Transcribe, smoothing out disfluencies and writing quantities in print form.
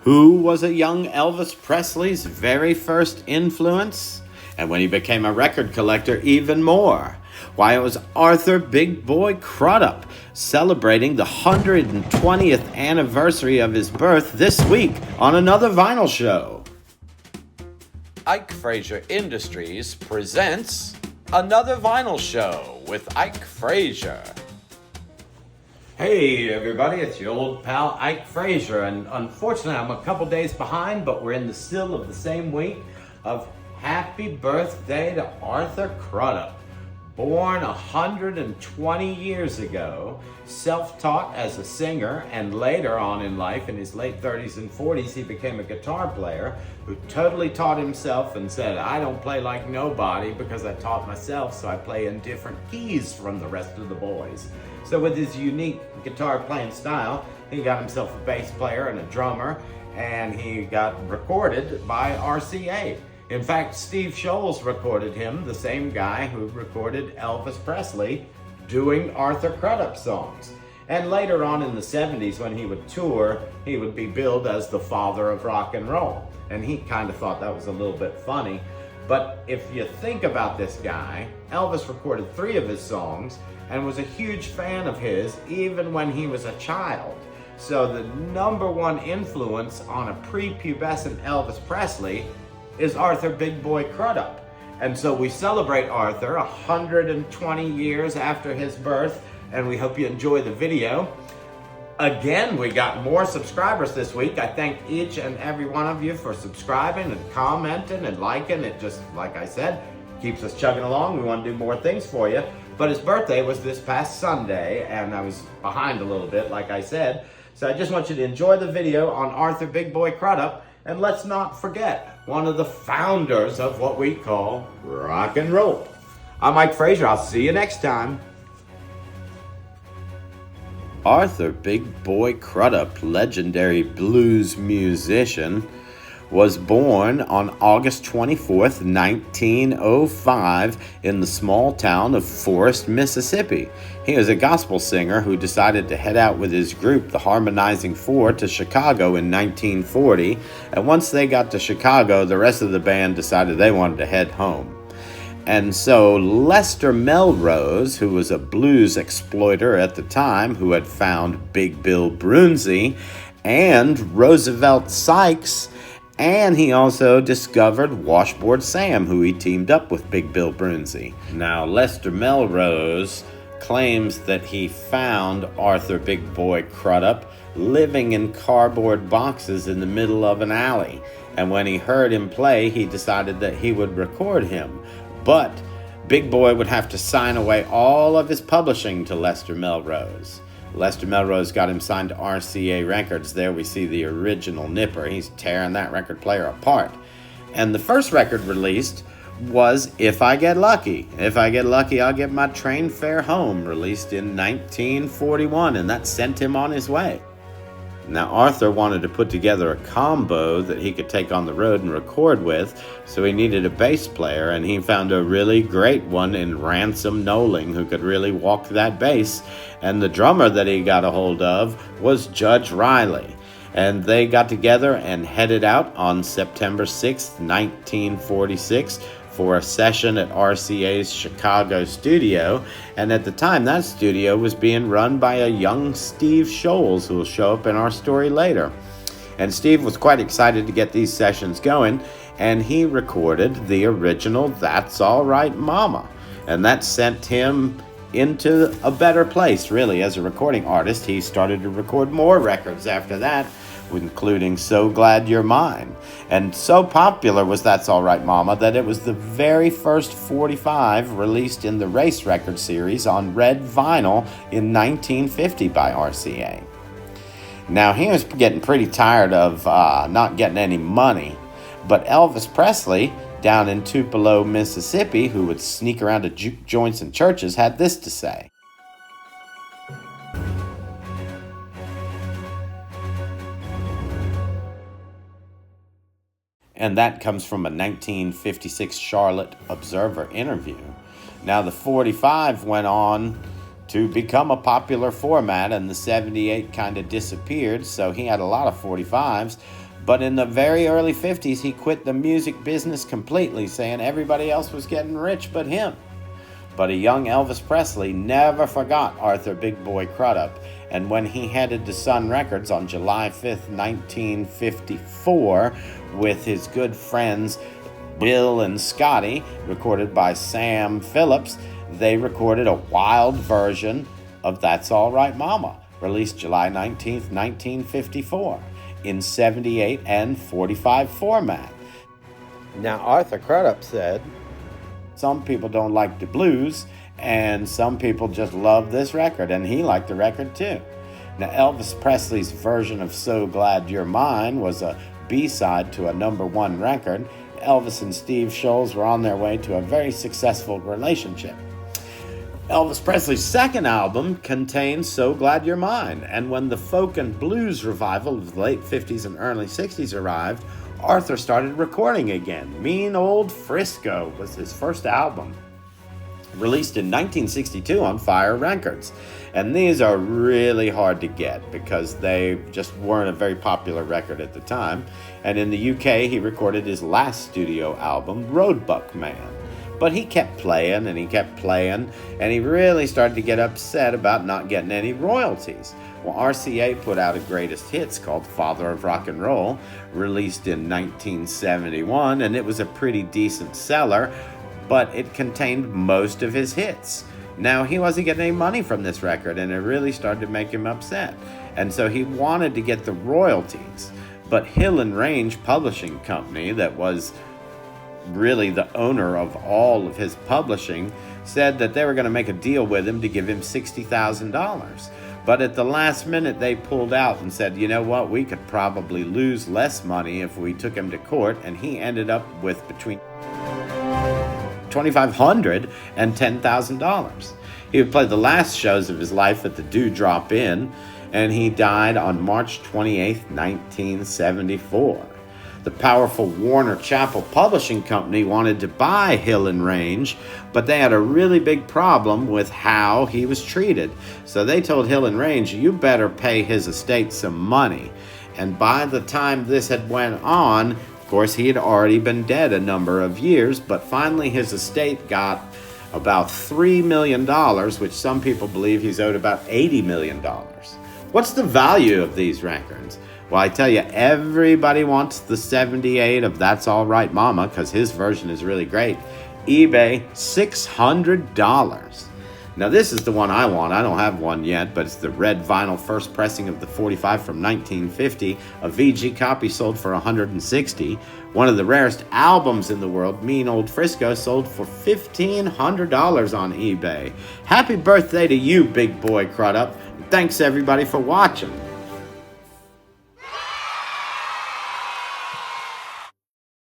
Who was a young Elvis Presley's very first influence? And when he became a record collector, even more. Why, it was Arthur Big Boy Crudup, celebrating the 120th anniversary of his birth this week on another vinyl show. Ike Frazier Industries presents another vinyl show with Ike Frazier. Hey everybody, it's your old pal Ike Frazier, and unfortunately I'm a couple days behind, but we're in the still of the same week of happy birthday to Arthur Crudup. Born 120 years ago, self-taught as a singer, and later on in life, in his late 30s and 40s, he became a guitar player who totally taught himself and said, I don't play like nobody because I taught myself, so I play in different keys from the rest of the boys. So with his unique guitar playing style, he got himself a bass player and a drummer, and he got recorded by RCA. In fact, Steve Sholes recorded him, the same guy who recorded Elvis Presley doing Arthur Crudup songs. And later on in the 70s, when he would tour, he would be billed as the father of rock and roll. And he kind of thought that was a little bit funny. But if you think about this guy, Elvis recorded 3 of his songs and was a huge fan of his even when he was a child. So the number one influence on a prepubescent Elvis Presley is Arthur Big Boy Crudup. And so we celebrate Arthur 120 years after his birth, and we hope you enjoy the video. Again, we got more subscribers this week. I thank each and every one of you for subscribing and commenting and liking. It just, like I said, keeps us chugging along. We want to do more things for you. But his birthday was this past Sunday, and I was behind a little bit, like I said. So I just want you to enjoy the video on Arthur Big Boy Crudup. And let's not forget, one of the founders of what we call rock and roll. I'm Mike Frazier. I'll see you next time. Arthur Big Boy Crudup, legendary blues musician, was born on August 24th, 1905 in the small town of Forest, Mississippi. He is a gospel singer who decided to head out with his group, the Harmonizing Four, to Chicago in 1940. And once they got to Chicago, the rest of the band decided they wanted to head home. And so Lester Melrose, who was a blues exploiter at the time, who had found Big Bill Broonzy and Roosevelt Sykes, and he also discovered Washboard Sam, who he teamed up with Big Bill Broonzy. Now, Lester Melrose claims that he found Arthur Big Boy Crudup living in cardboard boxes in the middle of an alley. And when he heard him play, he decided that he would record him. But Big Boy would have to sign away all of his publishing to Lester Melrose. Lester Melrose got him signed to RCA Records. There we see the original Nipper. He's tearing that record player apart. And the first record released was If I Get Lucky. If I Get Lucky, I'll Get My Train Fare Home, released in 1941, and that sent him on his way. Now, Arthur wanted to put together a combo that he could take on the road and record with, so he needed a bass player, and he found a really great one in Ransom Knowling who could really walk that bass. And the drummer that he got a hold of was Judge Riley. And they got together and headed out on September 6th, 1946, for a session at RCA's Chicago studio. And at the time, that studio was being run by a young Steve Sholes, who will show up in our story later. And Steve was quite excited to get these sessions going, and he recorded the original That's All Right Mama. And that sent him into a better place, really, as a recording artist. He started to record more records after that, including So Glad You're Mine. And so popular was That's All Right Mama that it was the very first 45 released in the Race record series on red vinyl in 1950 by RCA. Now, he was getting pretty tired of not getting any money, but Elvis Presley, down in Tupelo, Mississippi, who would sneak around to juke joints and churches, had this to say. And that comes from a 1956 Charlotte Observer interview. Now, the 45 went on to become a popular format, and the 78 kind of disappeared, so he had a lot of 45s. But in the very early 50s, he quit the music business completely, saying everybody else was getting rich but him. But a young Elvis Presley never forgot Arthur Big Boy Crudup, and when he headed to Sun Records on July 5th, 1954, with his good friends Bill and Scotty, recorded by Sam Phillips, they recorded a wild version of That's All Right Mama, released July 19th, 1954, in 78 and 45 format. Now, Arthur Crudup said, some people don't like the blues, and some people just love this record, and he liked the record too. Now, Elvis Presley's version of So Glad You're Mine was a B-side to a #1 record. Elvis and Steve Sholes were on their way to a very successful relationship. Elvis Presley's second album contains So Glad You're Mine, and when the folk and blues revival of the late 50s and early 60s arrived, Arthur started recording again. Mean Old Frisco was his first album, released in 1962 on Fire Records. And these are really hard to get because they just weren't a very popular record at the time. And in the UK, he recorded his last studio album, Roebuck Man. But he kept playing and he kept playing, and he really started to get upset about not getting any royalties. Well, RCA put out a greatest hits called Father of Rock and Roll, released in 1971, and it was a pretty decent seller, but it contained most of his hits. Now, he wasn't getting any money from this record, and it really started to make him upset. And so he wanted to get the royalties. But Hill and Range Publishing Company, that was really the owner of all of his publishing, said that they were going to make a deal with him to give him $60,000. But at the last minute, they pulled out and said, you know what, we could probably lose less money if we took him to court, and he ended up with between $2,500 and $10,000. He would play the last shows of his life at the Dewdrop Inn, and he died on March 28, 1974. The powerful Warner Chappell Publishing Company wanted to buy Hill and Range, but they had a really big problem with how he was treated. So they told Hill and Range, you better pay his estate some money. And by the time this had went on, of course, he had already been dead a number of years, but finally his estate got about $3 million, which some people believe he's owed about $80 million. What's the value of these records? Well, I tell you, everybody wants the 78 of That's All Right Mama because his version is really great. eBay, $600. Now, this is the one I want. I don't have one yet, but it's the red vinyl first pressing of the 45 from 1950. A VG copy sold for $160. One of the rarest albums in the world, Mean Old Frisco, sold for $1,500 on eBay. Happy birthday to you, Big Boy Crudup. Thanks, everybody, for watching.